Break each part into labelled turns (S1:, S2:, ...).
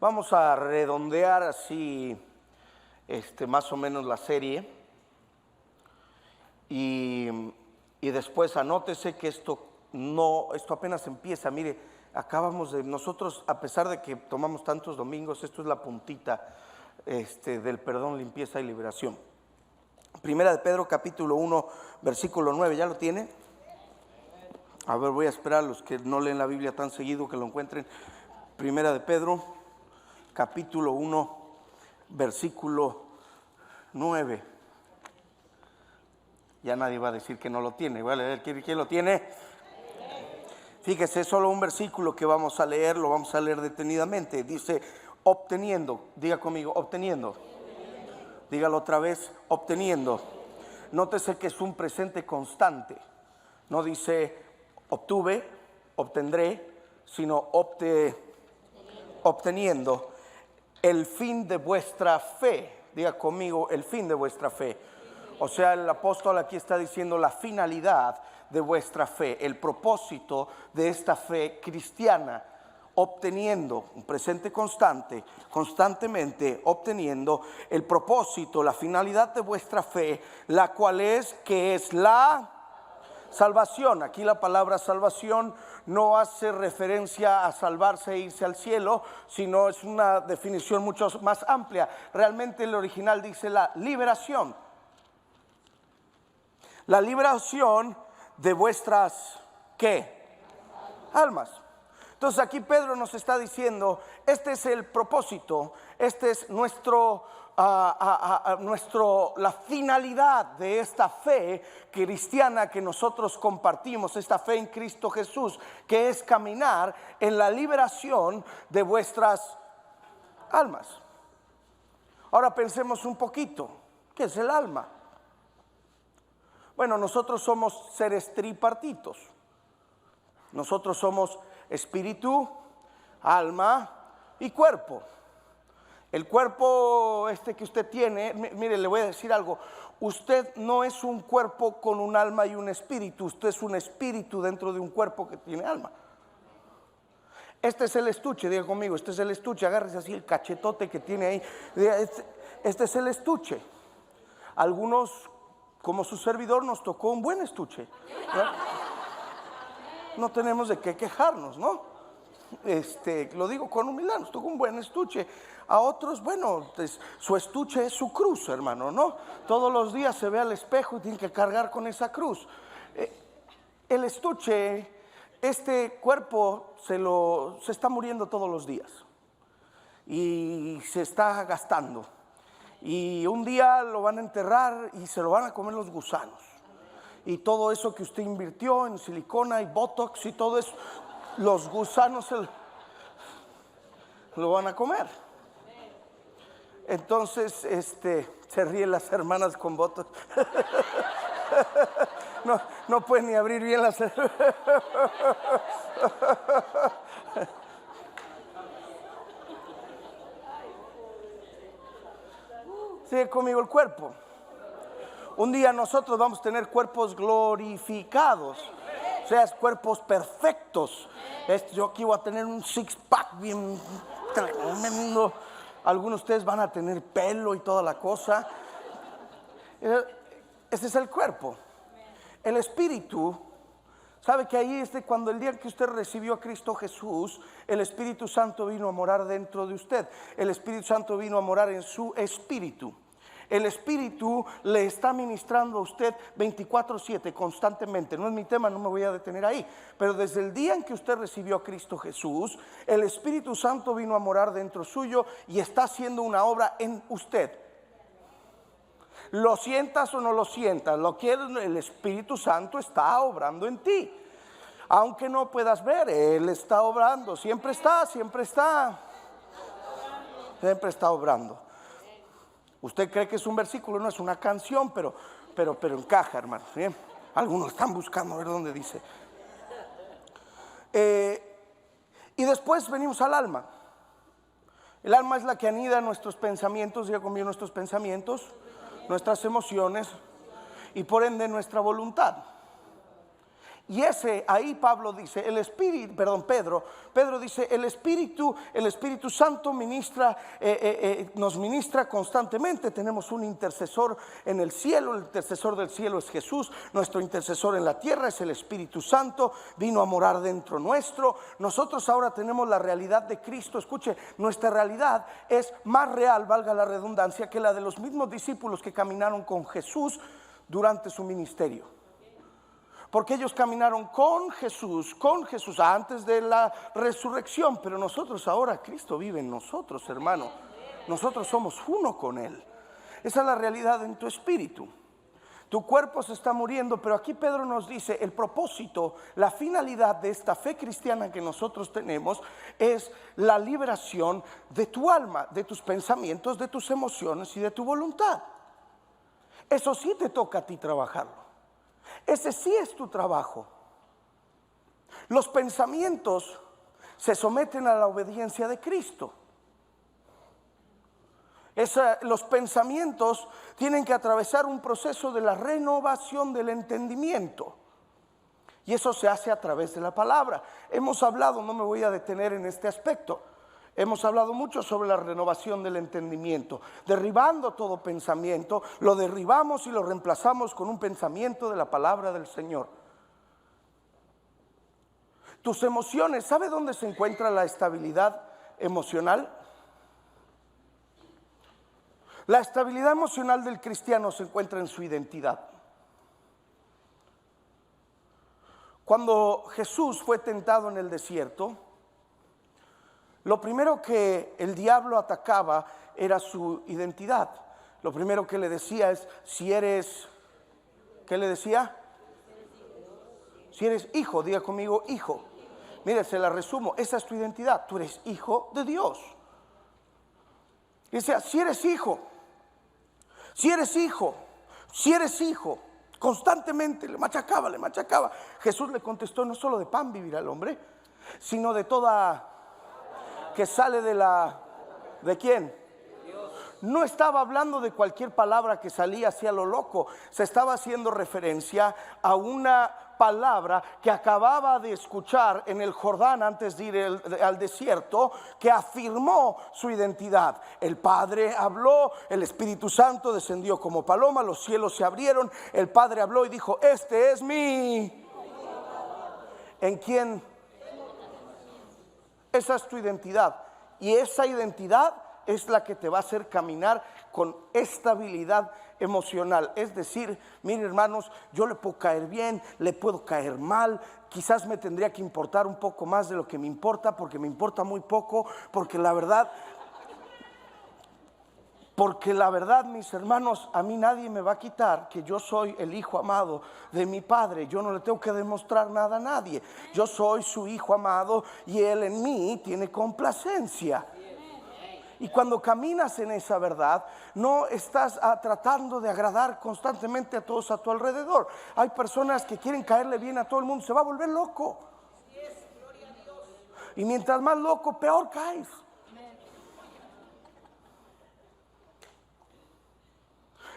S1: Vamos a redondear así más o menos la serie y después anótese que esto apenas empieza. Mire, acabamos de nosotros, a pesar de que tomamos tantos domingos, esto es la puntita del perdón, limpieza y liberación. Primera de Pedro capítulo 1 versículo 9, ¿ya lo tiene? A ver, voy a esperar a los que no leen la Biblia tan seguido que lo encuentren. Primera de Pedro capítulo 1 versículo 9. Ya nadie va a decir que no lo tiene. Voy a leer, ¿quién lo tiene? Fíjese, es solo un versículo que vamos a leer, lo vamos a leer detenidamente. Dice, obteniendo, diga conmigo, obteniendo. Dígalo otra vez, obteniendo. Nótese que es un presente constante. No dice obtuve, obtendré, sino obteniendo el fin de vuestra fe. Diga conmigo, el fin de vuestra fe. O sea, el apóstol aquí está diciendo la finalidad de vuestra fe, el propósito de esta fe cristiana. Obteniendo, un presente constante, constantemente obteniendo el propósito, la finalidad de vuestra fe, la cual es, que es la salvación. Aquí la palabra salvación no hace referencia a salvarse e irse al cielo, sino es una definición mucho más amplia. Realmente el original dice la liberación. La liberación de vuestras, ¿qué? Almas. Entonces aquí Pedro nos está diciendo, este es el propósito, este es la finalidad de esta fe cristiana que nosotros compartimos, esta fe en Cristo Jesús, que es caminar en la liberación de vuestras almas. Ahora pensemos un poquito, ¿qué es el alma? Bueno, nosotros somos seres tripartitos. Nosotros somos espíritu, alma y cuerpo. El cuerpo que usted tiene, mire, le voy a decir algo. Usted no es un cuerpo con un alma y un espíritu. Usted es un espíritu dentro de un cuerpo que tiene alma. Este es el estuche, diga conmigo, este es el estuche. Agárrese así el cachetote que tiene ahí. Este es el estuche. Algunos, como su servidor, nos tocó un buen estuche, ¿no? No tenemos de qué quejarnos, ¿no? Lo digo con humildad, nos tocó un buen estuche. A otros, bueno, pues, su estuche es su cruz, hermano, ¿no? Todos los días se ve al espejo y tiene que cargar con esa cruz. El estuche, este cuerpo se está muriendo todos los días y se está gastando. Y un día lo van a enterrar y se lo van a comer los gusanos. Y todo eso que usted invirtió en silicona y botox y todo eso, los gusanos lo van a comer. Entonces, se ríen las hermanas con botox. No pueden ni abrir bien las. Sigue conmigo el cuerpo. Un día nosotros vamos a tener cuerpos glorificados, o sea, cuerpos perfectos. Yo aquí voy a tener un six pack bien tremendo. Algunos de ustedes van a tener pelo y toda la cosa. Ese es el cuerpo. El espíritu, sabe que ahí cuando el día que usted recibió a Cristo Jesús, el Espíritu Santo vino a morar dentro de usted. El Espíritu Santo vino a morar en su espíritu. El Espíritu le está ministrando a usted 24/7 constantemente. No es mi tema, no me voy a detener ahí. Pero desde el día en que usted recibió a Cristo Jesús, el Espíritu Santo vino a morar dentro suyo y está haciendo una obra en usted. Lo sientas o no lo sientas, el Espíritu Santo está obrando en ti. Aunque no puedas ver, Él está obrando. Siempre está obrando. Usted cree que es un versículo, no es una canción, pero encaja, hermano. ¿Bien? Algunos están buscando a ver dónde dice. Y después venimos al alma. El alma es la que anida nuestros pensamientos, diga conmigo, nuestros pensamientos, nuestras emociones y por ende nuestra voluntad. Y ese, ahí Pablo dice, el Espíritu, perdón, Pedro dice, el Espíritu Santo nos ministra constantemente. Tenemos un intercesor en el cielo, el intercesor del cielo es Jesús, nuestro intercesor en la tierra es el Espíritu Santo, vino a morar dentro nuestro. Nosotros ahora tenemos la realidad de Cristo. Escuche, nuestra realidad es más real, valga la redundancia, que la de los mismos discípulos que caminaron con Jesús durante su ministerio. Porque ellos caminaron con Jesús antes de la resurrección. Pero nosotros ahora, Cristo vive en nosotros, hermano. Nosotros somos uno con Él. Esa es la realidad en tu espíritu. Tu cuerpo se está muriendo, pero aquí Pedro nos dice el propósito, la finalidad de esta fe cristiana que nosotros tenemos es la liberación de tu alma, de tus pensamientos, de tus emociones y de tu voluntad. Eso sí te toca a ti trabajarlo. Ese sí es tu trabajo. Los pensamientos se someten a la obediencia de Cristo. Los pensamientos tienen que atravesar un proceso de la renovación del entendimiento. Y eso se hace a través de la palabra. Hemos hablado, no me voy a detener en este aspecto. Hemos hablado mucho sobre la renovación del entendimiento, derribando todo pensamiento, lo derribamos y lo reemplazamos con un pensamiento de la palabra del Señor. Tus emociones, ¿sabe dónde se encuentra la estabilidad emocional? La estabilidad emocional del cristiano se encuentra en su identidad. Cuando Jesús fue tentado en el desierto, lo primero que el diablo atacaba era su identidad. Lo primero que le decía es, si eres, ¿qué le decía? Si eres hijo, diga conmigo, hijo. Mire, se la resumo, esa es tu identidad, tú eres hijo de Dios. Dice, si eres hijo, constantemente le machacaba. Jesús le contestó, no solo de pan vivirá el hombre, sino de toda que sale ¿de quién? No estaba hablando de cualquier palabra que salía hacia lo loco. Se estaba haciendo referencia a una palabra que acababa de escuchar en el Jordán antes de ir al desierto, que afirmó su identidad. El Padre habló, el Espíritu Santo descendió como paloma, los cielos se abrieron, el Padre habló y dijo, este es mi... ¿En quién? Esa es tu identidad, y esa identidad es la que te va a hacer caminar con estabilidad emocional. Es decir, miren hermanos, yo le puedo caer bien, le puedo caer mal, quizás me tendría que importar un poco más de lo que me importa, porque me importa muy poco, porque la verdad, mis hermanos, a mí nadie me va a quitar que yo soy el hijo amado de mi Padre. Yo no le tengo que demostrar nada a nadie. Yo soy su hijo amado y Él en mí tiene complacencia. Y cuando caminas en esa verdad, no estás tratando de agradar constantemente a todos a tu alrededor. Hay personas que quieren caerle bien a todo el mundo, se va a volver loco. Y mientras más loco, peor caes.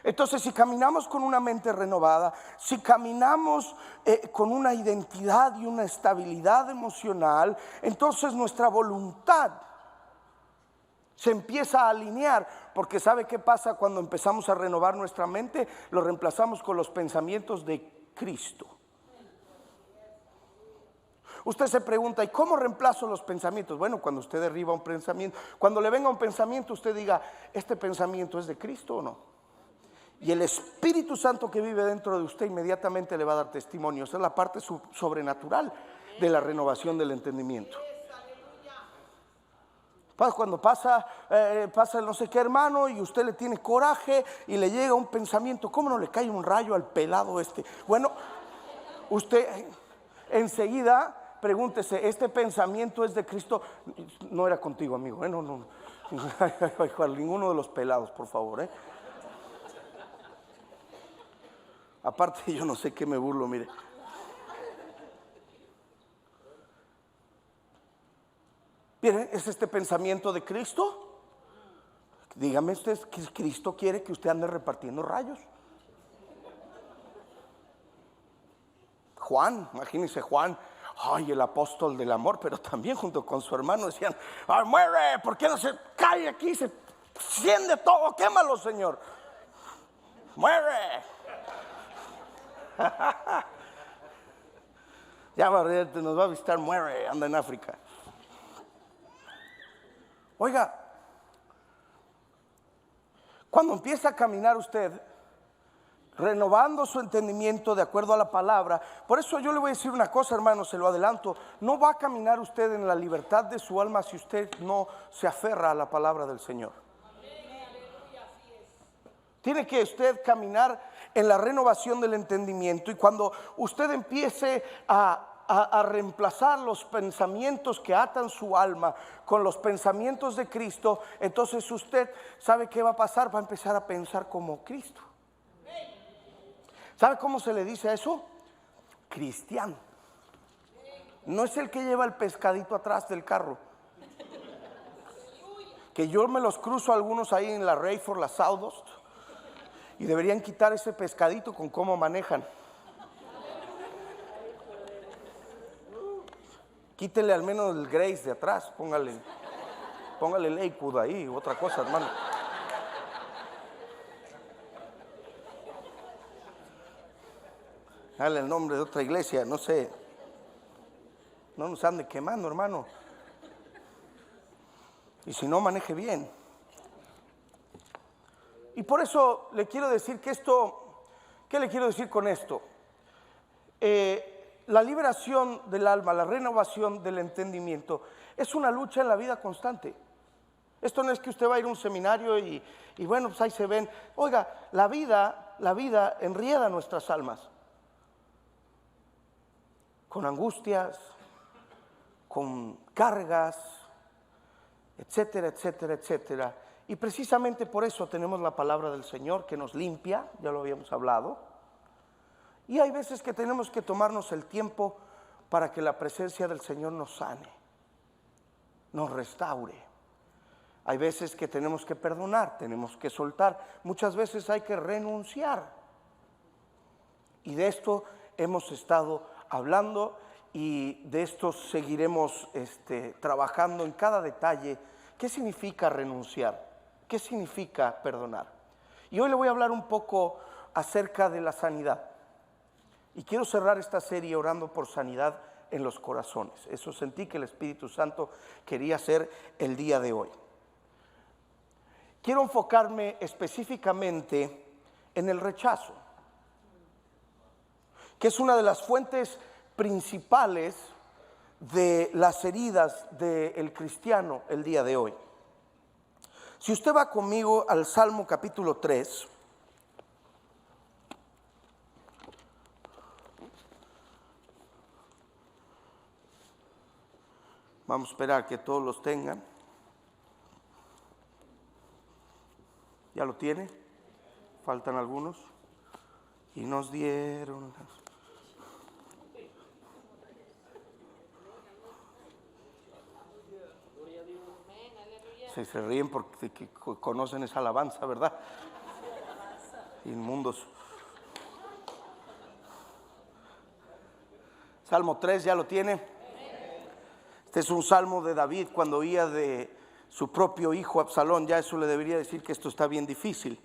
S1: Entonces, si caminamos con una mente renovada, si caminamos con una identidad y una estabilidad emocional, entonces nuestra voluntad se empieza a alinear. Porque ¿sabe qué pasa cuando empezamos a renovar nuestra mente? Lo reemplazamos con los pensamientos de Cristo. Usted se pregunta, ¿y cómo reemplazo los pensamientos? Bueno, cuando usted derriba un pensamiento, cuando le venga un pensamiento, usted diga, ¿este pensamiento es de Cristo o no? Y el Espíritu Santo que vive dentro de usted inmediatamente le va a dar testimonio. Esa es la parte sobrenatural de la renovación del entendimiento. Cuando pasa el no sé qué hermano y usted le tiene coraje y le llega un pensamiento, ¿cómo no le cae un rayo al pelado este? Bueno, usted enseguida pregúntese, ¿este pensamiento es de Cristo? No era contigo, amigo, no. Ninguno de los pelados, por favor, Aparte, yo no sé qué me burlo, mire. Mire, ¿es este pensamiento de Cristo? Dígame usted, que Cristo quiere que usted ande repartiendo rayos. Juan, imagínense Juan, ay, el apóstol del amor, pero también junto con su hermano decían, ay, muere, ¿por qué no se cae aquí? Se enciende todo, quémalo, Señor. Muere. Ya nos va a visitar, muere, anda en África. Oiga, cuando empieza a caminar usted, renovando su entendimiento de acuerdo a la palabra, por eso yo le voy a decir una cosa, hermano, se lo adelanto, no va a caminar usted en la libertad de su alma si usted no se aferra a la palabra del Señor. Tiene que usted caminar en la renovación del entendimiento, y cuando usted empiece a reemplazar los pensamientos que atan su alma con los pensamientos de Cristo, entonces usted sabe qué va a pasar, va a empezar a pensar como Cristo. ¿Sabe cómo se le dice a eso? Cristiano. No es el que lleva el pescadito atrás del carro, que yo me los cruzo algunos ahí en la Rayford, la Southwest, y deberían quitar ese pescadito con cómo manejan. Quítele al menos el Grace de atrás, póngale Lakewood ahí, otra cosa, hermano. Dale el nombre de otra iglesia, no sé. No nos ande quemando, hermano. Y si no, maneje bien. Y por eso le quiero decir que esto, ¿qué le quiero decir con esto? La liberación del alma, la renovación del entendimiento, es una lucha en la vida constante. Esto no es que usted va a ir a un seminario y bueno, pues ahí se ven. Oiga, la vida enrieda nuestras almas. Con angustias, con cargas, etcétera, etcétera, etcétera. Y precisamente por eso tenemos la palabra del Señor que nos limpia, ya lo habíamos hablado. Y hay veces que tenemos que tomarnos el tiempo para que la presencia del Señor nos sane, nos restaure. Hay veces que tenemos que perdonar, tenemos que soltar. Muchas veces hay que renunciar. Y de esto hemos estado hablando y de esto seguiremos trabajando en cada detalle. ¿Qué significa renunciar? ¿Qué significa perdonar? Y hoy le voy a hablar un poco acerca de la sanidad. Y quiero cerrar esta serie orando por sanidad en los corazones. Eso sentí que el Espíritu Santo quería hacer el día de hoy. Quiero enfocarme específicamente en el rechazo, que es una de las fuentes principales de las heridas del cristiano el día de hoy. Si usted va conmigo al Salmo capítulo 3, vamos a esperar que todos los tengan. ¿Ya lo tiene? Faltan algunos. Y nos dieron. Se ríen porque conocen esa alabanza, ¿verdad? Inmundos. Salmo 3, ¿ya lo tiene? Este es un salmo de David cuando oía de su propio hijo Absalón. Ya eso le debería decir que esto está bien difícil.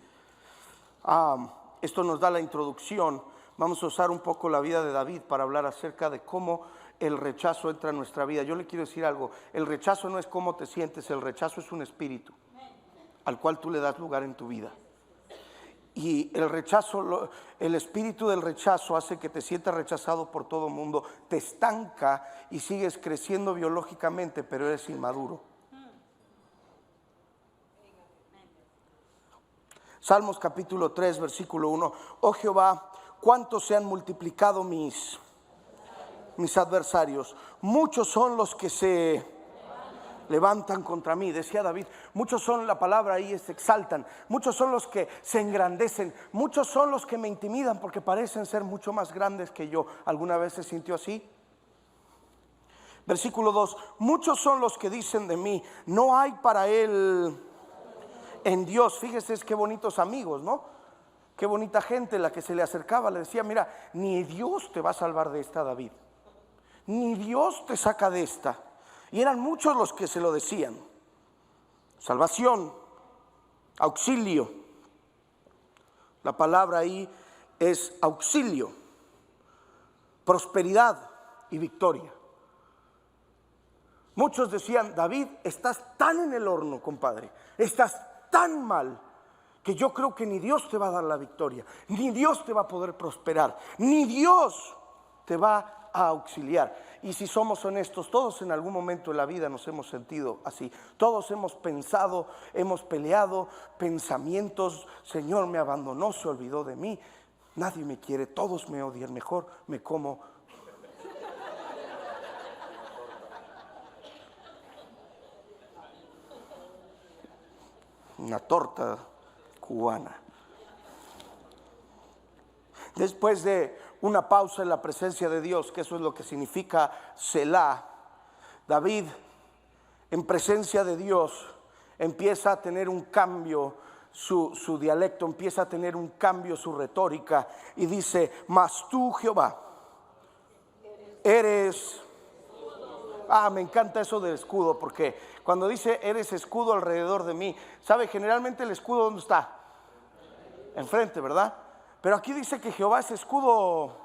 S1: Esto nos da la introducción. Vamos a usar un poco la vida de David para hablar acerca de cómo el rechazo entra en nuestra vida. Yo le quiero decir algo, el rechazo no es cómo te sientes, el rechazo es un espíritu al cual tú le das lugar en tu vida. Y el rechazo, el espíritu del rechazo hace que te sientas rechazado por todo el mundo, te estanca y sigues creciendo biológicamente, pero eres inmaduro. Salmos capítulo 3, versículo 1. Oh Jehová, cuánto se han multiplicado mis adversarios, muchos son los que se levantan contra mí. Decía David, muchos son, la palabra ahí es exaltan, muchos son los que se engrandecen, muchos son los que me intimidan porque parecen ser mucho más grandes que yo. ¿Alguna vez se sintió así? Versículo 2, muchos son los que dicen de mí, no hay para él en Dios. Fíjese qué bonitos amigos, ¿no? Qué bonita gente la que se le acercaba, le decía, mira, ni Dios te va a salvar de esta, David. Ni Dios te saca de esta. Y eran muchos los que se lo decían. Salvación, auxilio. La palabra ahí es auxilio, prosperidad y victoria. Muchos decían, David, estás tan en el horno, compadre, estás tan mal, que yo creo que ni Dios te va a dar la victoria, ni Dios te va a poder prosperar, ni Dios te va a auxiliar. Y si somos honestos, todos en algún momento de la vida nos hemos sentido así. Todos hemos pensado, hemos peleado pensamientos, Señor me abandonó, se olvidó de mí, nadie me quiere, todos me odian, mejor me como una torta cubana. Después de una pausa en la presencia de Dios, que eso es lo que significa Selah, David en presencia de Dios empieza a tener un cambio, su dialecto empieza a tener un cambio, su retórica, y dice, mas tú, Jehová, eres... me encanta eso del escudo, porque cuando dice eres escudo alrededor de mí, ¿sabe? Generalmente el escudo ¿dónde está? Enfrente, ¿verdad? Pero aquí dice que Jehová es escudo.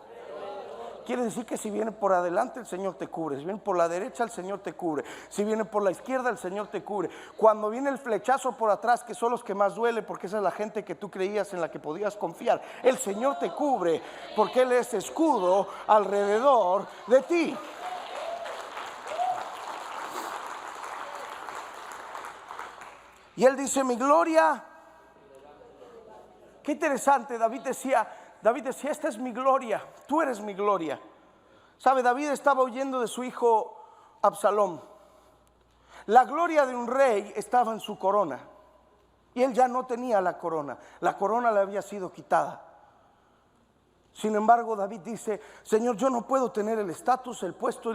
S1: Quiere decir que si viene por adelante el Señor te cubre, si viene por la derecha el Señor te cubre, si viene por la izquierda el Señor te cubre. Cuando viene el flechazo por atrás, que son los que más duele, porque esa es la gente que tú creías en la que podías confiar, el Señor te cubre porque Él es escudo alrededor de ti. Y él dice, mi gloria. Qué interesante, David decía, esta es mi gloria, tú eres mi gloria. Sabe, David estaba huyendo de su hijo Absalón. La gloria de un rey estaba en su corona, y él ya no tenía la corona le había sido quitada. Sin embargo, David dice, Señor, yo no puedo tener el estatus, el puesto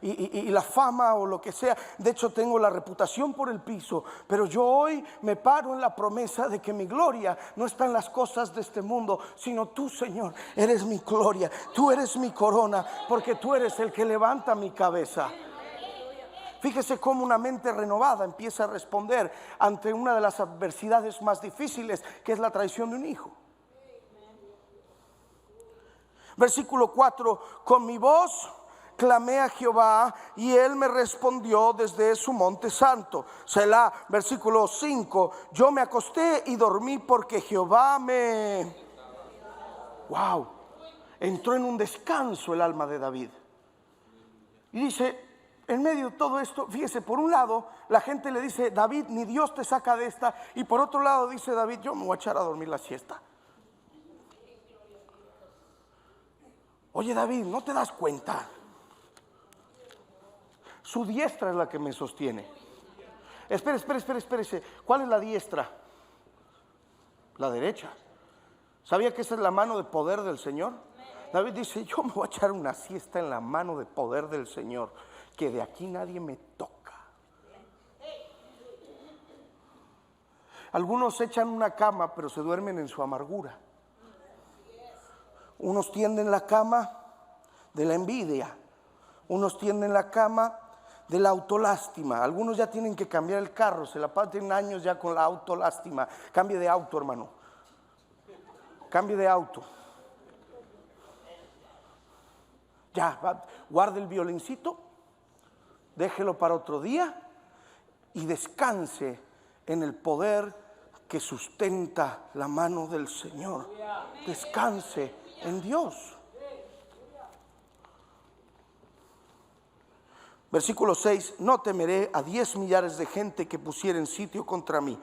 S1: y la fama o lo que sea. De hecho, tengo la reputación por el piso. Pero yo hoy me paro en la promesa de que mi gloria no está en las cosas de este mundo, sino tú, Señor, eres mi gloria. Tú eres mi corona, porque tú eres el que levanta mi cabeza. Fíjese cómo una mente renovada empieza a responder ante una de las adversidades más difíciles, que es la traición de un hijo. Versículo 4, con mi voz clamé a Jehová y él me respondió desde su monte santo. Selah. Versículo 5, yo me acosté y dormí porque Jehová me... Wow, entró en un descanso el alma de David. Y dice, en medio de todo esto, fíjese, por un lado la gente le dice, David, ni Dios te saca de esta. Y por otro lado dice David, yo me voy a echar a dormir la siesta. Oye, David, ¿no te das cuenta? Su diestra es la que me sostiene. Espérese. ¿Cuál es la diestra? La derecha. ¿Sabía que esa es la mano de poder del Señor? David dice, yo me voy a echar una siesta en la mano de poder del Señor, que de aquí nadie me toca. Algunos echan una cama, pero se duermen en su amargura. Unos tienden la cama de la envidia, unos tienden la cama de la autolástima. Algunos ya tienen que cambiar el carro, se la pasan años ya con la autolástima. Cambie de auto, hermano. Cambie de auto. Ya, guarde el violincito, déjelo para otro día y descanse en el poder que sustenta la mano del Señor. Descanse en Dios. Versículo 6, no temeré a 10 millares de gente que pusieren sitio contra mí.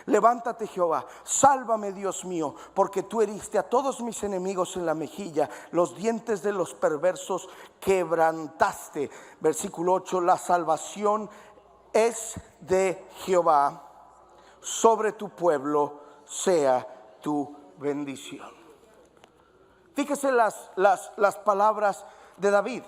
S1: Levántate, Jehová, sálvame, Dios mío, porque tú heriste a todos mis enemigos en la mejilla, los dientes de los perversos quebrantaste. Versículo 8, la salvación es de Jehová, sobre tu pueblo sea tu bendición. Fíjese las palabras de David.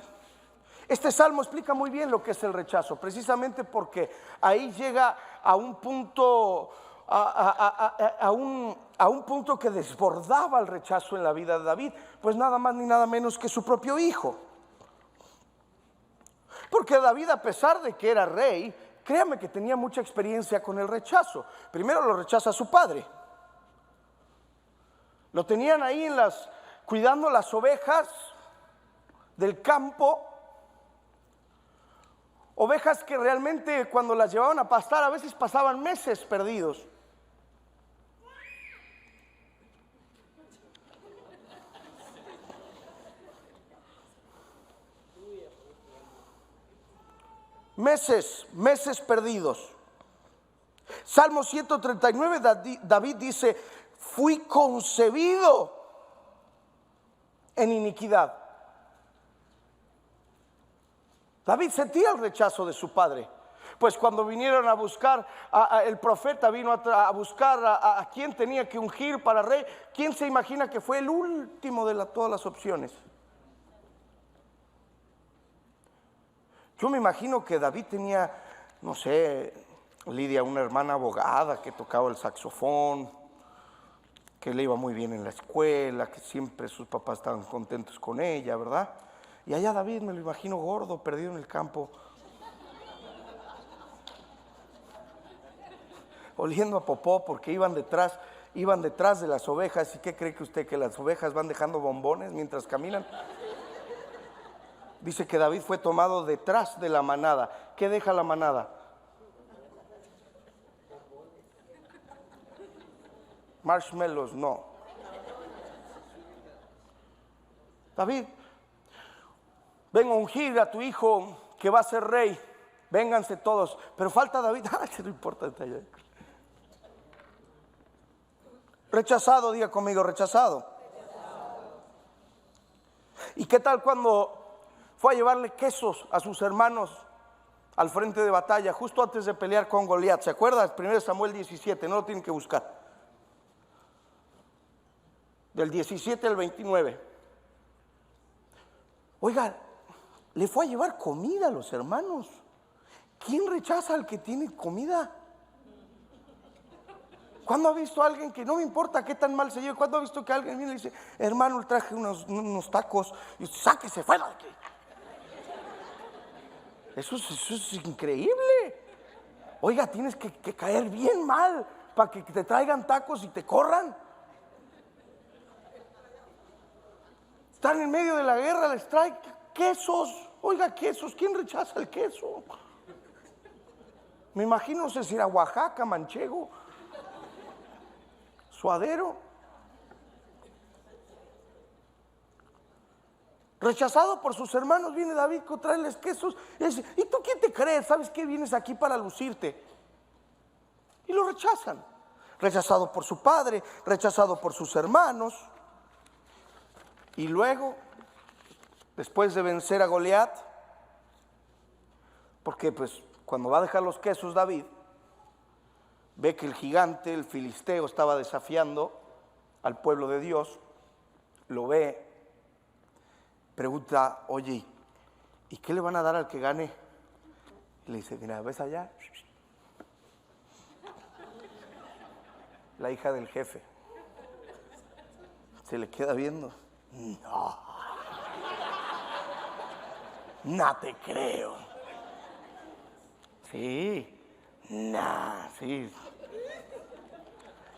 S1: Este salmo explica muy bien lo que es el rechazo, precisamente porque ahí llega a un punto a un punto que desbordaba el rechazo en la vida de David, pues nada más ni nada menos que su propio hijo. Porque David, a pesar de que era rey, créame que tenía mucha experiencia con el rechazo. Primero lo rechaza su padre. Lo tenían ahí cuidando las ovejas del campo. Ovejas que realmente cuando las llevaban a pastar a veces pasaban meses perdidos. Meses perdidos. Salmo 139, David dice: fui concebido en iniquidad. David sentía el rechazo de su padre. Pues cuando vinieron a buscar, el profeta vino a buscar a quien tenía que ungir para rey. ¿Quién se imagina que fue el último de todas las opciones? Yo me imagino que David tenía, no sé, Lidia, una hermana abogada que tocaba el saxofón, que le iba muy bien en la escuela, que siempre sus papás estaban contentos con ella, ¿verdad? Y allá David me lo imagino gordo, perdido en el campo, oliendo a popó porque iban detrás de las ovejas. ¿Y qué cree que usted, que las ovejas van dejando bombones mientras caminan? Dice que David fue tomado detrás de la manada. ¿Qué deja la manada? Marshmallows, no. David, ven a ungir a tu hijo que va a ser rey. Vénganse todos. Pero falta David. No importa. Rechazado, diga conmigo, rechazado. ¿Y qué tal cuando fue a llevarle quesos a sus hermanos al frente de batalla, justo antes de pelear con Goliat? ¿Se acuerda? 1 Samuel 17, no lo tienen que buscar. Del 17 al 29. Oiga, le fue a llevar comida a los hermanos. ¿Quién rechaza al que tiene comida? ¿Cuándo ha visto a alguien que no me importa qué tan mal se lleve? ¿Cuándo ha visto que alguien viene y le dice: hermano, le traje unos tacos, y sáquese fuera de aquí? Eso es increíble. Oiga, tienes que caer bien mal para que te traigan tacos y te corran. Están en medio de la guerra, les trae quesos. Oiga, quesos, ¿quién rechaza el queso? Me imagino, no sé si era Oaxaca, Manchego, Suadero. Rechazado por sus hermanos, viene David a traerles quesos y dice: ¿y tú quién te crees? ¿Sabes qué? Vienes aquí para lucirte. Y lo rechazan. Rechazado por su padre, rechazado por sus hermanos. Y luego, después de vencer a Goliat, porque pues cuando va a dejar los quesos David, ve que el gigante, el filisteo, estaba desafiando al pueblo de Dios, lo ve. Pregunta: oye, ¿y qué le van a dar al que gane? Y le dice: mira, ¿ves allá? La hija del jefe. Se le queda viendo. No te creo. Sí, sí.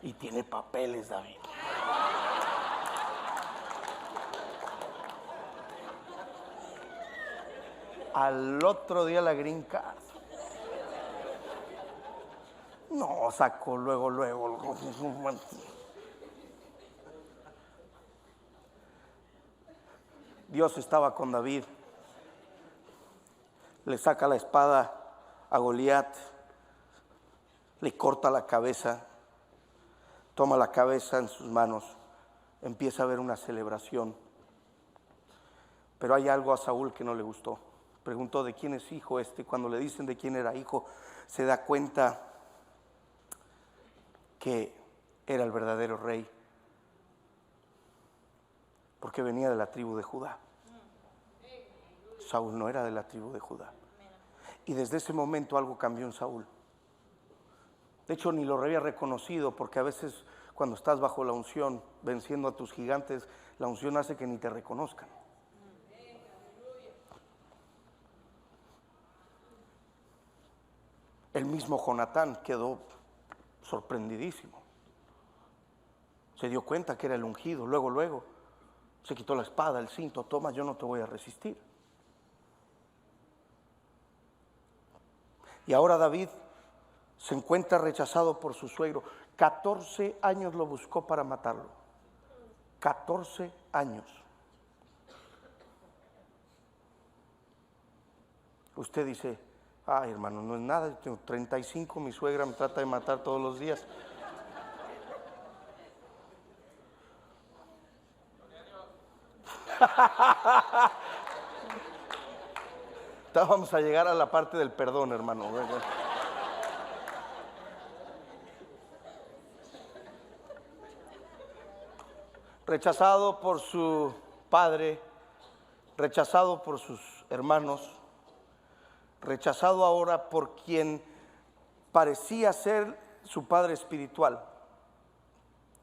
S1: Y tiene papeles, David. Al otro día la green card. No, sacó luego. Dios estaba con David. Le saca la espada a Goliat, le corta la cabeza, toma la cabeza en sus manos, empieza a ver una celebración. Pero hay algo a Saúl que no le gustó. Preguntó: ¿de quién es hijo este? Cuando le dicen de quién era hijo, se da cuenta que era el verdadero rey, porque venía de la tribu de Judá. Saúl no era de la tribu de Judá. Y desde ese momento algo cambió en Saúl. De hecho, ni lo había reconocido, porque a veces cuando estás bajo la unción, venciendo a tus gigantes, la unción hace que ni te reconozcan. El mismo Jonatán quedó sorprendidísimo. Se dio cuenta que era el ungido. Luego se quitó la espada, el cinto. Toma, yo no te voy a resistir. Y ahora David se encuentra rechazado por su suegro. 14 años lo buscó para matarlo. 14 años. Usted dice: ay, hermano, no es nada, yo tengo 35, mi suegra me trata de matar todos los días. Vamos a llegar a la parte del perdón, hermano. Rechazado por su padre, rechazado por sus hermanos, rechazado ahora por quien parecía ser su padre espiritual,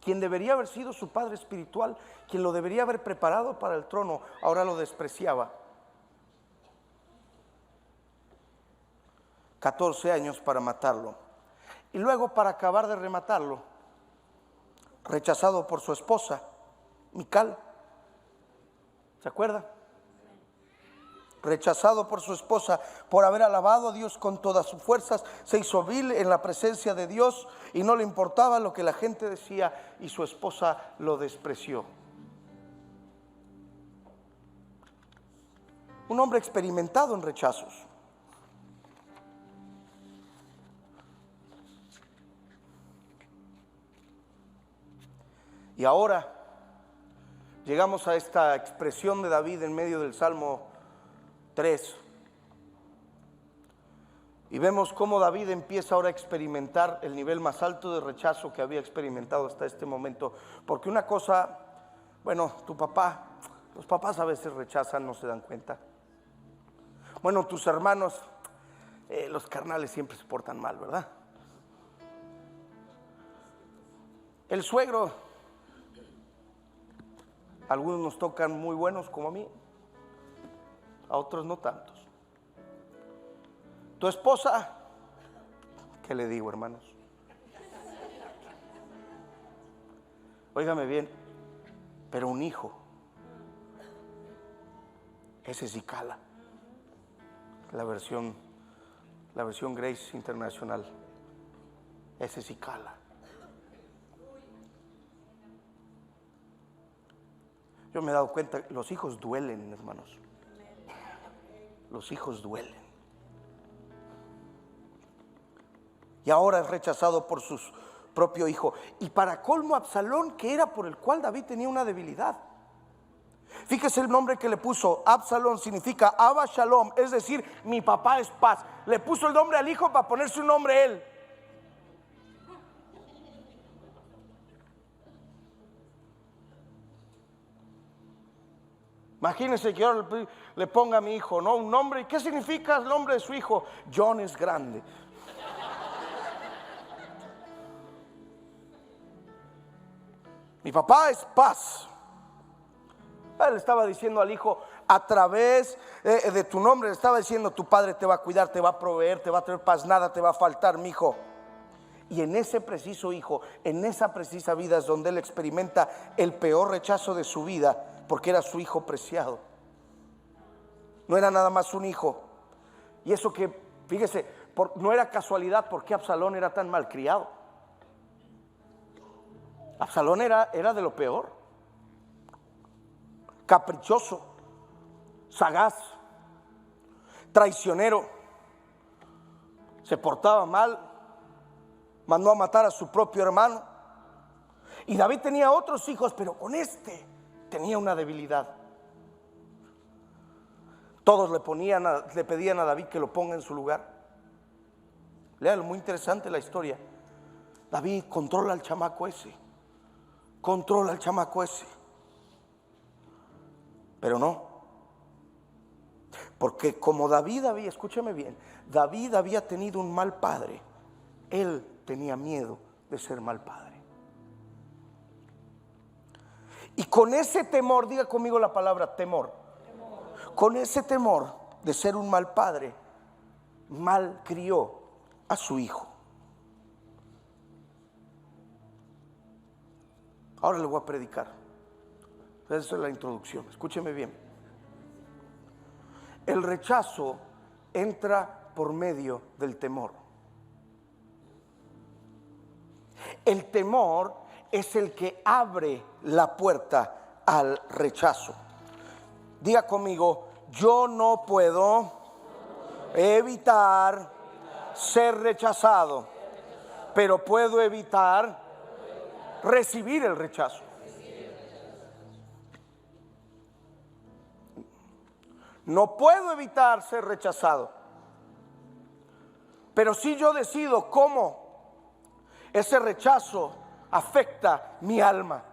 S1: quien debería haber sido su padre espiritual, quien lo debería haber preparado para el trono, ahora lo despreciaba. 14 años para matarlo. Y luego, para acabar de rematarlo, rechazado por su esposa, Mical. ¿Se acuerda? Rechazado por su esposa por haber alabado a Dios con todas sus fuerzas, se hizo vil en la presencia de Dios y no le importaba lo que la gente decía, y su esposa lo despreció. Un hombre experimentado en rechazos. Y ahora llegamos a esta expresión de David en medio del Salmo 3. Y vemos cómo David empieza ahora a experimentar el nivel más alto de rechazo que había experimentado hasta este momento. Porque una cosa, bueno, los papás a veces rechazan, no se dan cuenta. Bueno, tus hermanos, los carnales siempre se portan mal, ¿verdad? El suegro, algunos nos tocan muy buenos como a mí, a otros no tantos. Tu esposa, ¿qué le digo, hermanos? Óigame bien, pero un hijo, ese sí cala. La versión Grace Internacional, ese sí cala. Yo me he dado cuenta, los hijos duelen, hermanos. Los hijos duelen. Y ahora es rechazado por su propio hijo. Y para colmo, Absalón, que era por el cual David tenía una debilidad. Fíjese el nombre que le puso. Absalón significa Abba Shalom, es decir, mi papá es paz. Le puso el nombre al hijo para ponerse un nombre él. Imagínense que yo le ponga a mi hijo, ¿no?, un nombre. ¿Qué significa el nombre de su hijo? John es grande. Mi papá es paz. Él estaba diciendo al hijo, a través de tu nombre, le estaba diciendo: tu padre te va a cuidar, te va a proveer, te va a traer paz, nada te va a faltar, mi hijo. Y en ese preciso hijo, en esa precisa vida es donde él experimenta el peor rechazo de su vida, porque era su hijo preciado. No era nada más un hijo. Y eso que, fíjese, no era casualidad porque Absalón era tan malcriado. Absalón era de lo peor. Caprichoso, sagaz, traicionero, se portaba mal, mandó a matar a su propio hermano. Y David tenía otros hijos, pero con este tenía una debilidad. Todos le pedían a David que lo ponga en su lugar. Léalo, muy interesante la historia. David, controla al chamaco ese. Controla al chamaco ese. Pero no. Porque como David había, escúchame bien, David había tenido un mal padre. Él tenía miedo de ser mal padre. Y con ese temor, diga conmigo la palabra temor. Con ese temor de ser un mal padre, mal crió a su hijo. Ahora le voy a predicar. Esa es la introducción. Escúcheme bien. El rechazo entra por medio del temor. El temor es el que abre la puerta al rechazo. Diga conmigo, yo no puedo evitar ser rechazado, pero puedo evitar recibir el rechazo. No puedo evitar ser rechazado, pero si yo decido cómo ese rechazo afecta mi alma.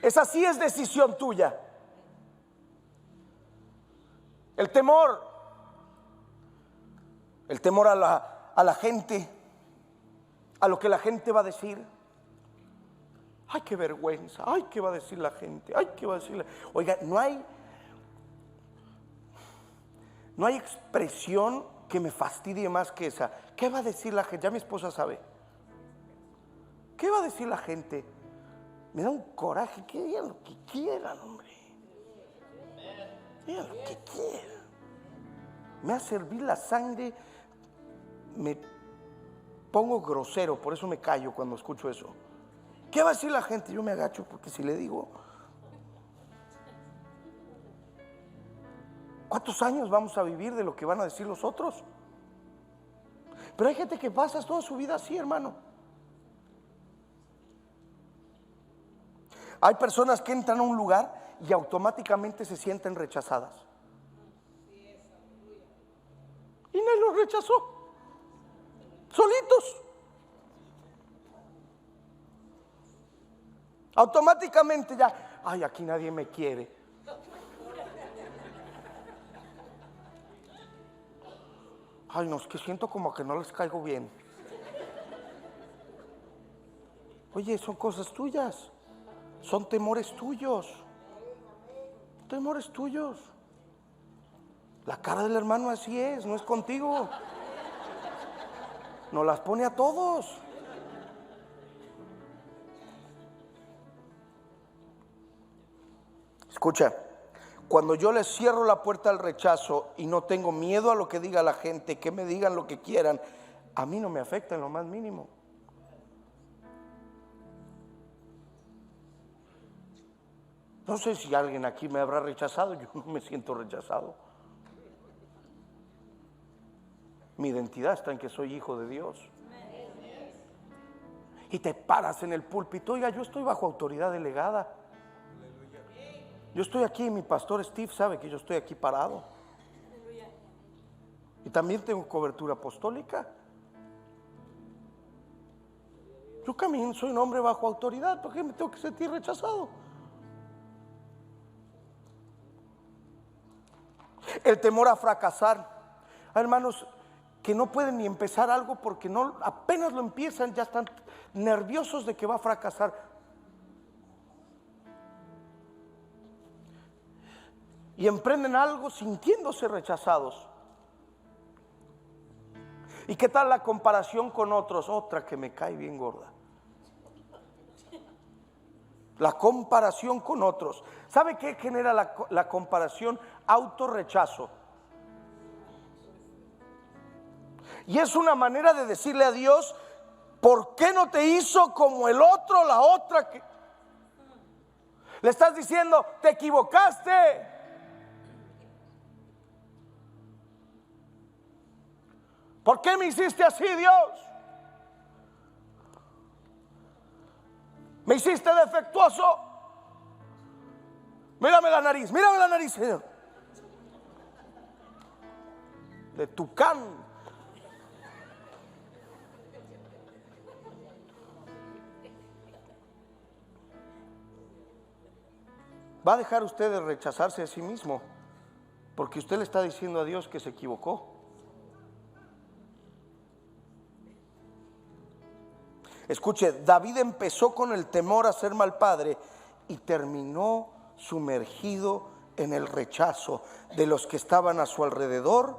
S1: Esa sí es decisión tuya. El temor a la gente, a lo que la gente va a decir. Ay, qué vergüenza. Ay, qué va a decir la gente. Ay, qué va a decir Oiga, no hay expresión que me fastidie más que esa. ¿Qué va a decir la gente? Ya mi esposa sabe. ¿Qué va a decir la gente? Me da un coraje. Que digan lo que quieran, hombre. Digan lo que quieran. Me hace hervir la sangre. Me pongo grosero, por eso me callo cuando escucho eso. ¿Qué va a decir la gente? Yo me agacho porque si le digo, ¿cuántos años vamos a vivir de lo que van a decir los otros? Pero hay gente que pasa toda su vida así, hermano. Hay personas que entran a un lugar y automáticamente se sienten rechazadas. Y nadie los rechazó. Solitos. Automáticamente ya, ay, aquí nadie me quiere. Ay, no, es que siento como que no les caigo bien. Oye, son cosas tuyas. Son temores tuyos. Temores tuyos. La cara del hermano así es, no es contigo. Nos las pone a todos. Escucha, cuando yo les cierro la puerta al rechazo y no tengo miedo a lo que diga la gente, que me digan lo que quieran, a mí no me afecta en lo más mínimo. No sé si alguien aquí me habrá rechazado, yo no me siento rechazado. Mi identidad está en que soy hijo de Dios. Y te paras en el púlpito, oiga, yo estoy bajo autoridad delegada. Yo estoy aquí y mi pastor Steve sabe que yo estoy aquí parado. Y también tengo cobertura apostólica. Yo camino, soy un hombre bajo autoridad, ¿por qué me tengo que sentir rechazado? El temor a fracasar. Hermanos, que no pueden ni empezar algo porque no, apenas lo empiezan, ya están nerviosos de que va a fracasar. Y emprenden algo sintiéndose rechazados. ¿Y qué tal la comparación con otros? Otra que me cae bien gorda. La comparación con otros. ¿Sabe qué genera la comparación? Autorrechazo. Y es una manera de decirle a Dios, ¿por qué no te hizo como el otro, la otra? Le estás diciendo, te equivocaste. ¿Por qué me hiciste así, Dios? ¿Me hiciste defectuoso? Mírame la nariz, Señor. De tucán. ¿Va a dejar usted de rechazarse a sí mismo? Porque usted le está diciendo a Dios que se equivocó. Escuche, David empezó con el temor a ser mal padre y terminó sumergido en el rechazo de los que estaban a su alrededor,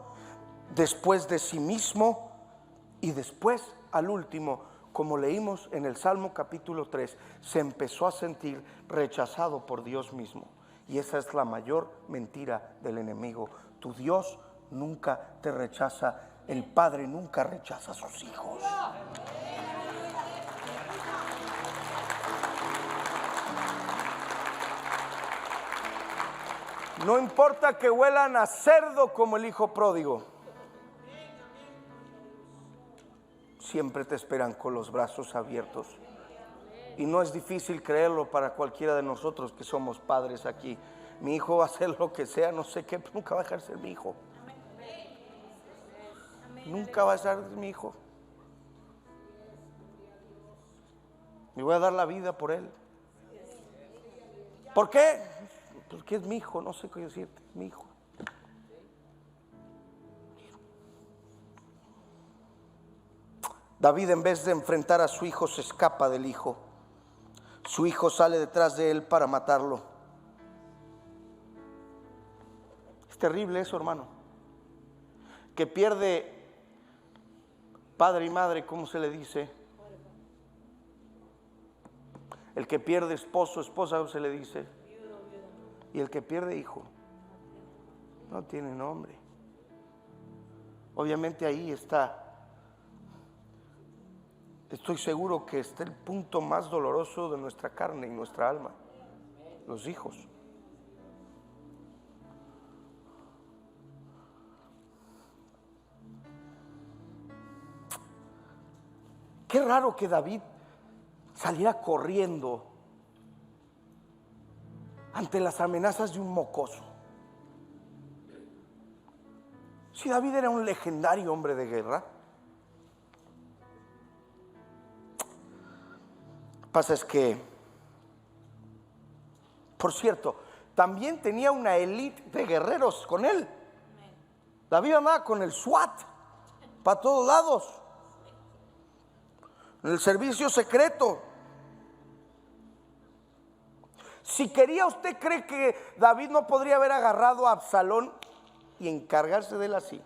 S1: después de sí mismo y después, al último, como leímos en el Salmo capítulo 3, se empezó a sentir rechazado por Dios mismo. Y esa es la mayor mentira del enemigo. Tu Dios nunca te rechaza, el Padre nunca rechaza a sus hijos. No importa que huelan a cerdo como el hijo pródigo, siempre te esperan con los brazos abiertos. Y no es difícil creerlo para cualquiera de nosotros que somos padres aquí. Mi hijo va a hacer lo que sea, no sé qué, pero nunca va a dejar de ser mi hijo. Nunca va a ser mi hijo. Me voy a dar la vida por él. ¿Por qué? Porque es mi hijo, no sé qué decirte, es mi hijo. David, en vez de enfrentar a su hijo, se escapa del hijo. Su hijo sale detrás de él para matarlo. Es terrible eso, hermano. Que pierde padre y madre, ¿cómo se le dice? El que pierde esposo, esposa, ¿cómo se le dice? Y el que pierde hijo, no tiene nombre. Obviamente ahí está. Estoy seguro que está el punto más doloroso de nuestra carne y nuestra alma, los hijos. Qué raro que David saliera corriendo ante las amenazas de un mocoso. Si David era un legendario hombre de guerra. Lo que pasa es que, por cierto, también tenía una élite de guerreros con él. David andaba con el SWAT para todos lados, en el servicio secreto. Si quería, ¿usted cree que David no podría haber agarrado a Absalón y encargarse de él así?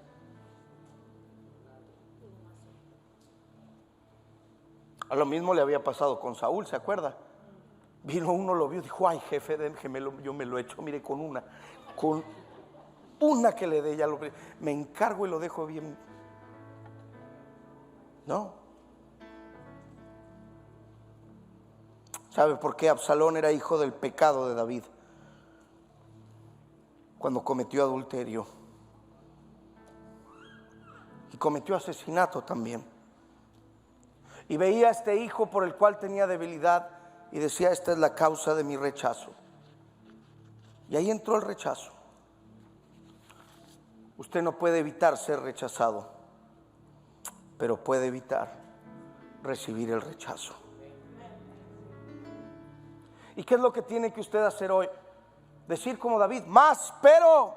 S1: A lo mismo le había pasado con Saúl, ¿se acuerda? Vino uno, lo vio, dijo: ay, jefe, déjemelo, yo me lo echo, mire, con una que le dé, ya me encargo y lo dejo bien. No. ¿Sabe por qué? Absalón era hijo del pecado de David cuando cometió adulterio y cometió asesinato también. Y veía a este hijo por el cual tenía debilidad y decía: esta es la causa de mi rechazo. Y ahí entró el rechazo. Usted no puede evitar ser rechazado, pero puede evitar recibir el rechazo. ¿Y qué es lo que tiene que usted hacer hoy? Decir como David: más, pero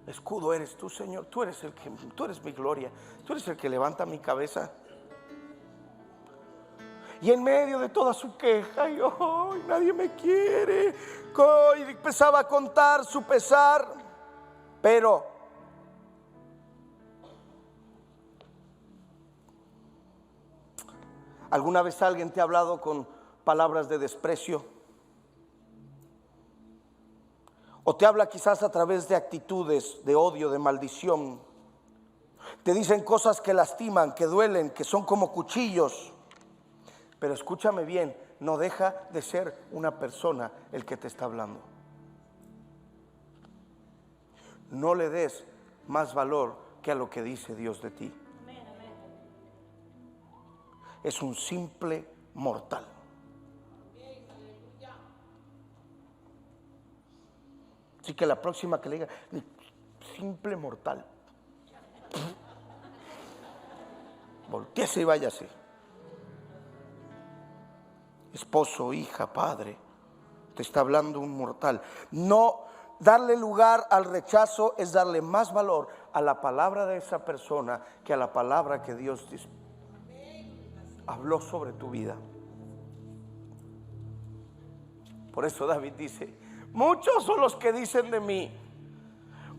S1: escudo eres tú, Señor. Tú eres mi gloria. Tú eres el que levanta mi cabeza. Y en medio de toda su queja, y oh, nadie me quiere, y empezaba a contar su pesar, pero ¿alguna vez alguien te ha hablado con palabras de desprecio? O te habla quizás a través de actitudes de odio, de maldición. Te dicen cosas que lastiman, que duelen, que son como cuchillos. Pero escúchame bien, no deja de ser una persona el que te está hablando. No le des más valor que a lo que dice Dios de ti. Es un simple mortal. Así que la próxima que le diga: simple mortal, voltéese y váyase. Esposo, hija, padre, te está hablando un mortal. No darle lugar al rechazo es darle más valor a la palabra de esa persona que a la palabra que Dios habló sobre tu vida. Por eso David dice: muchos son los que dicen de mí,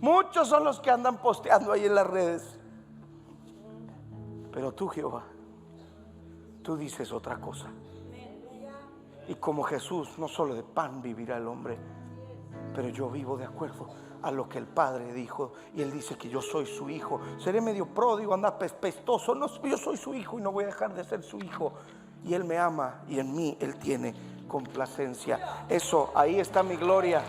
S1: muchos son los que andan posteando ahí en las redes, pero tú, Jehová, tú dices otra cosa. Y como Jesús, no solo de pan vivirá el hombre, pero yo vivo de acuerdo a lo que el Padre dijo. Y Él dice que yo soy su hijo. Seré medio pródigo, anda pestoso. No, yo soy su hijo y no voy a dejar de ser su hijo. Y Él me ama y en mí Él tiene complacencia. Eso, ahí está mi gloria.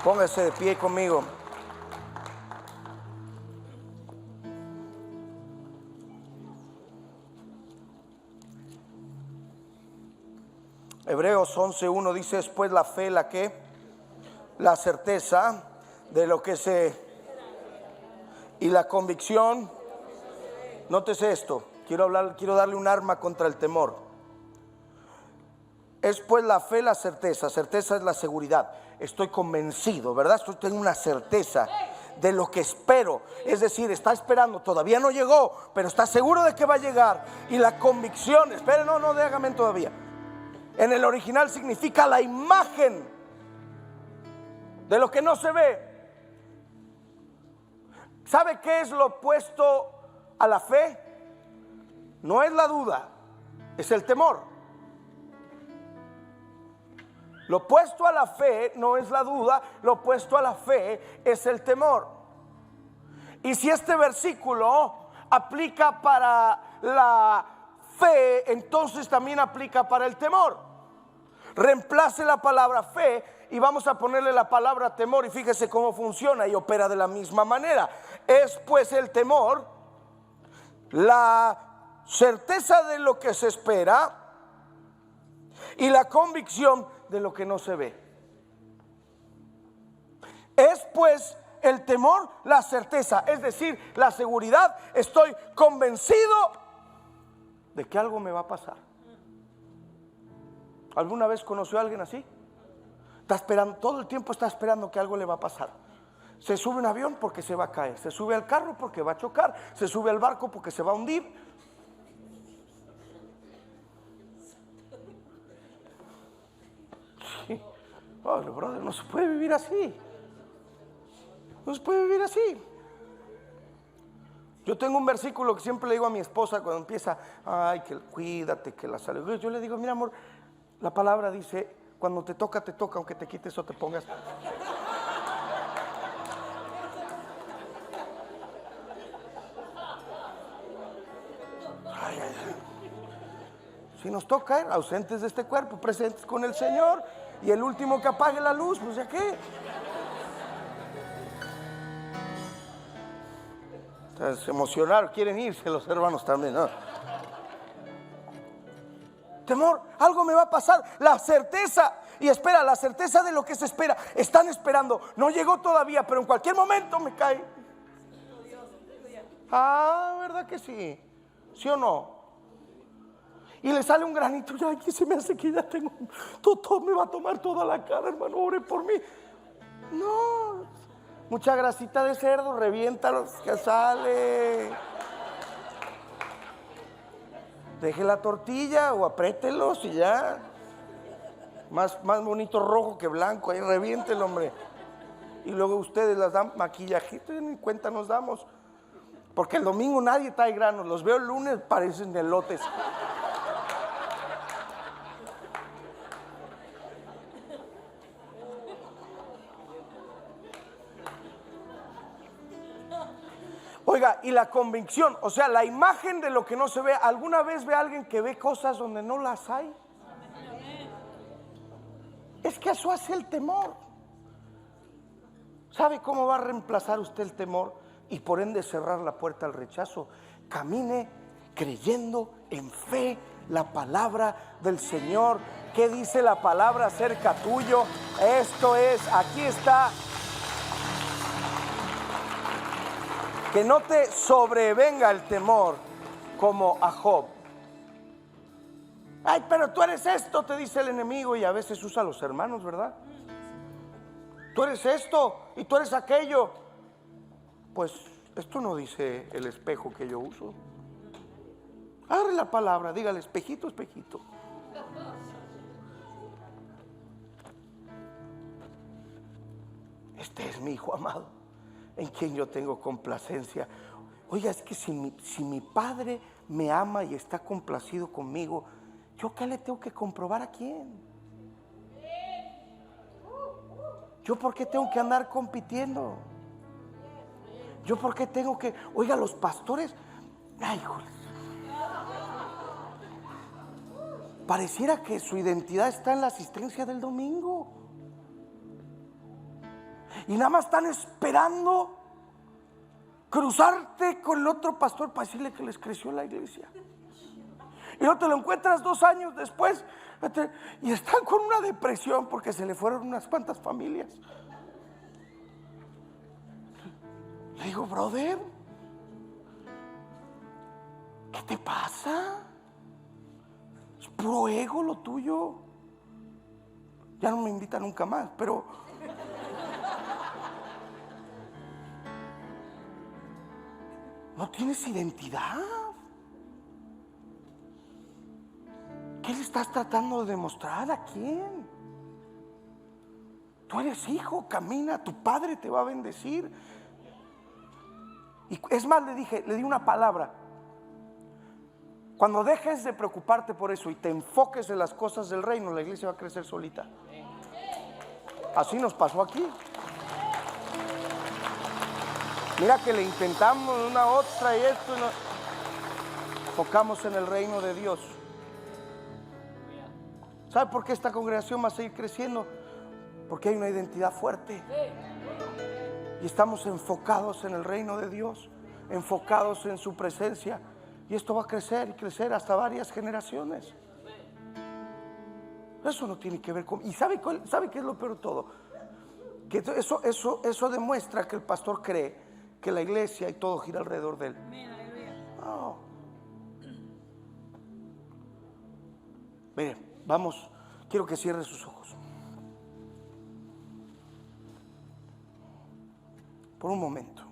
S1: Póngase de pie conmigo. Hebreos 11:1 dice: después la fe, la que, la certeza de lo que se, y la convicción. Nótese esto, quiero darle un arma contra el temor. Es pues la fe, la certeza. Certeza es la seguridad. Estoy convencido, ¿verdad? Tengo una certeza de lo que espero. Es decir, está esperando, todavía no llegó, pero está seguro de que va a llegar. Y la convicción, espere, no déjame todavía. En el original significa la imagen de lo que no se ve. ¿Sabe qué es lo opuesto a la fe? No es la duda, es el temor. Lo opuesto a la fe no es la duda, lo opuesto a la fe es el temor. Y si este versículo aplica para la fe, entonces también aplica para el temor. Reemplace la palabra fe y vamos a ponerle la palabra temor, y fíjese cómo funciona y opera de la misma manera. Es pues el temor la certeza de lo que se espera y la convicción de lo que no se ve. Es pues el temor la certeza, es decir, la seguridad. Estoy convencido de que algo me va a pasar. ¿Alguna vez conoció a alguien así? Está esperando, todo el tiempo está esperando que algo le va a pasar. Se sube a un avión porque se va a caer, se sube al carro porque va a chocar, se sube al barco porque se va a hundir. Sí. Oh, brother, no se puede vivir así. No se puede vivir así. Yo tengo un versículo que siempre le digo a mi esposa cuando empieza: ay, que cuídate, que la salud. Yo le digo: mira, amor, la palabra dice: cuando te toca, aunque te quites o te pongas. Ay, ay, ay. Si nos toca, ausentes de este cuerpo, presentes con el Señor, y el último que apague la luz, pues ya qué. Se emocionaron, quieren irse los hermanos también, ¿no? Temor, algo me va a pasar. La certeza, y espera, la certeza de lo que se espera. Están esperando, no llegó todavía, pero en cualquier momento me cae. Ah, ¿verdad que sí? ¿Sí o no? Y le sale un granito, ya aquí se me hace que ya tengo, todo me va a tomar toda la cara, hermano, ore por mí. No, mucha grasita de cerdo, reviéntalos, que sale. Deje la tortilla o apriételos y ya. Más bonito rojo que blanco, ahí reviéntelo, hombre. Y luego ustedes las dan maquillajito y ni cuenta nos damos. Porque el domingo nadie trae granos, los veo el lunes, parecen elotes. Oiga, y la convicción, o sea, la imagen de lo que no se ve. ¿Alguna vez ve a alguien que ve cosas donde no las hay? Es que eso hace el temor. ¿Sabe cómo va a reemplazar usted el temor y por ende cerrar la puerta al rechazo? Camine creyendo en fe la palabra del Señor. ¿Qué dice la palabra acerca tuyo? Esto es, aquí está. Que no te sobrevenga el temor como a Job. Ay, pero tú eres esto, te dice el enemigo, y a veces usa a los hermanos, ¿verdad? Tú eres esto y tú eres aquello. Pues esto no dice el espejo que yo uso. Abre la palabra, dígale, espejito, espejito. Este es mi hijo amado, en quien yo tengo complacencia. Oiga, es que si mi padre me ama y está complacido conmigo, ¿yo qué le tengo que comprobar a quién? ¿Yo por qué tengo que andar compitiendo? ¿Yo por qué tengo que... Oiga, los pastores, ay, híjole, pareciera que su identidad está en la asistencia del domingo. Y nada más están esperando cruzarte con el otro pastor para decirle que les creció la iglesia. Y no te lo encuentras 2 años después y están con una depresión porque se le fueron unas cuantas familias. Le digo, brother, ¿qué te pasa? Es puro ego lo tuyo. Ya no me invita nunca más, pero no tienes identidad. ¿Qué le estás tratando de demostrar? ¿A quién? Tú eres hijo, camina, tu padre te va a bendecir. Y es más, le di una palabra. Cuando dejes de preocuparte por eso y te enfoques en las cosas del reino, la iglesia va a crecer solita. Así nos pasó aquí. Mira que le intentamos una otra y esto, enfocamos en el reino de Dios. ¿Sabe por qué esta congregación va a seguir creciendo? Porque hay una identidad fuerte. Y estamos enfocados en el reino de Dios, enfocados en su presencia. Y esto va a crecer y crecer hasta varias generaciones. Eso no tiene que ver con... ¿Y sabe qué es lo peor de todo? Que eso demuestra que el pastor cree que la iglesia y todo gira alrededor de él. No. Mire, vamos, quiero que cierre sus ojos. Por un momento.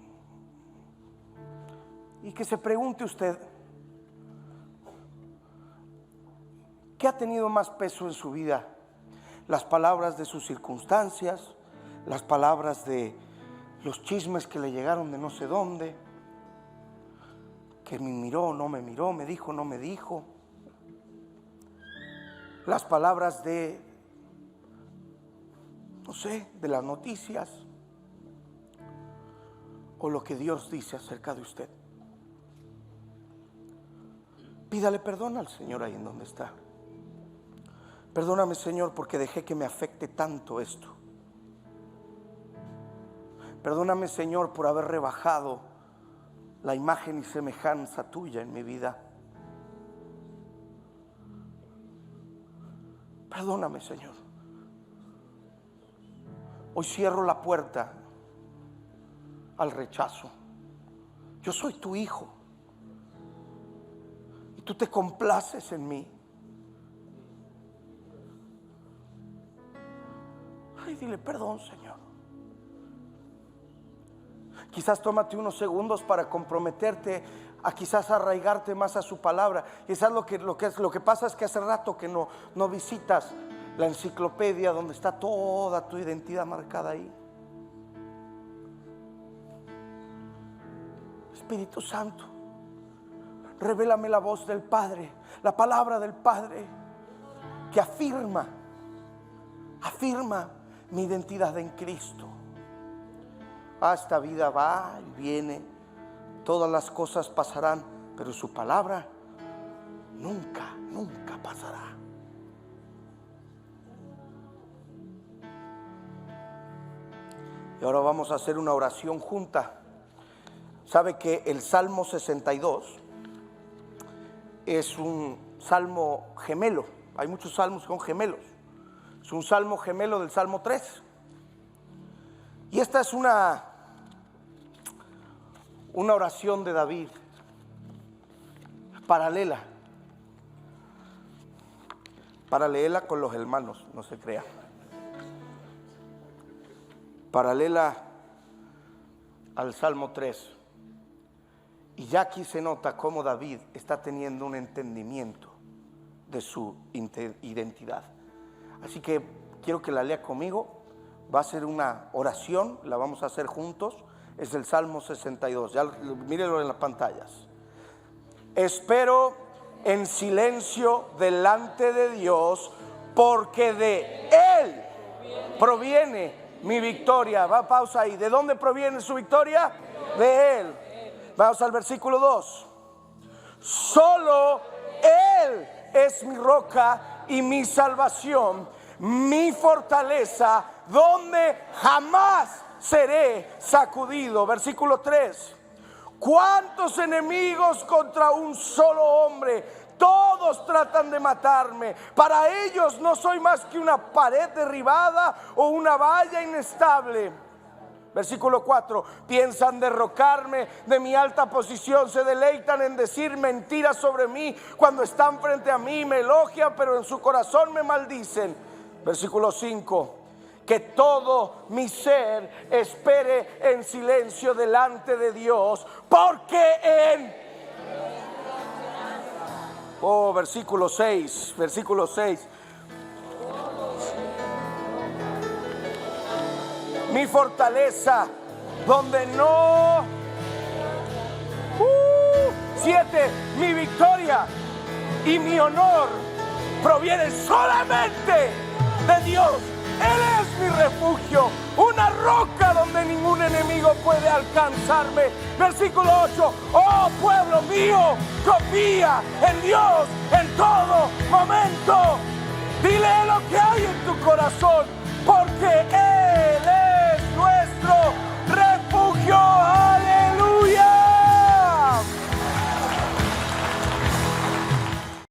S1: Y que se pregunte usted, ¿qué ha tenido más peso en su vida? ¿Las palabras de sus circunstancias? ¿Las palabras de los chismes que le llegaron de no sé dónde? ¿Que me miró, no me miró, me dijo, no me dijo? Las palabras de, no sé, de las noticias, o lo que Dios dice acerca de usted. Pídale perdón al Señor ahí en donde está. Perdóname, Señor, porque dejé que me afecte tanto esto. Perdóname, Señor, por haber rebajado la imagen y semejanza tuya en mi vida. Perdóname, Señor. Hoy cierro la puerta al rechazo. Yo soy tu hijo y tú te complaces en mí. Ay, dile perdón, Señor. Quizás tómate unos segundos para comprometerte a quizás arraigarte más a su palabra. Quizás lo que pasa es que hace rato que no visitas la enciclopedia donde está toda tu identidad marcada ahí. Espíritu Santo, revélame la voz del Padre, la palabra del Padre que afirma mi identidad en Cristo. Esta vida va y viene, todas las cosas pasarán, pero su palabra nunca, nunca pasará. Y ahora vamos a hacer una oración junta. Sabe que el Salmo 62 es un salmo gemelo. Hay muchos salmos que son gemelos. Es un salmo gemelo del Salmo 3. Y esta es una oración de David paralela. para leerla con los hermanos, no se crea. Paralela al Salmo 3. Y ya aquí se nota cómo David está teniendo un entendimiento de su identidad. Así que quiero que la lea conmigo. Va a ser una oración, la vamos a hacer juntos. Es el Salmo 62, ya mírenlo en las pantallas. Espero en silencio delante de Dios, porque de Él proviene mi victoria. Va, pausa ahí. ¿De dónde proviene su victoria? De Él. Vamos al versículo 2. Solo Él es mi roca y mi salvación, mi fortaleza, donde jamás seré sacudido. Versículo 3. ¿Cuántos enemigos contra un solo hombre? Todos tratan de matarme. Para ellos no soy más que una pared derribada o una valla inestable. Versículo 4. Piensan derrocarme de mi alta posición, se deleitan en decir mentiras sobre mí. Cuando están frente a mí me elogian, pero en su corazón me maldicen. Versículo 5. Que todo mi ser espere en silencio delante de Dios, porque versículo 6, versículo 6. Mi fortaleza, donde no. 7. Mi victoria y mi honor provienen solamente de Dios. Él es mi refugio, una roca donde ningún enemigo puede alcanzarme. Versículo 8. Oh pueblo mío, confía en Dios en todo momento. Dile lo que hay en tu corazón, porque Él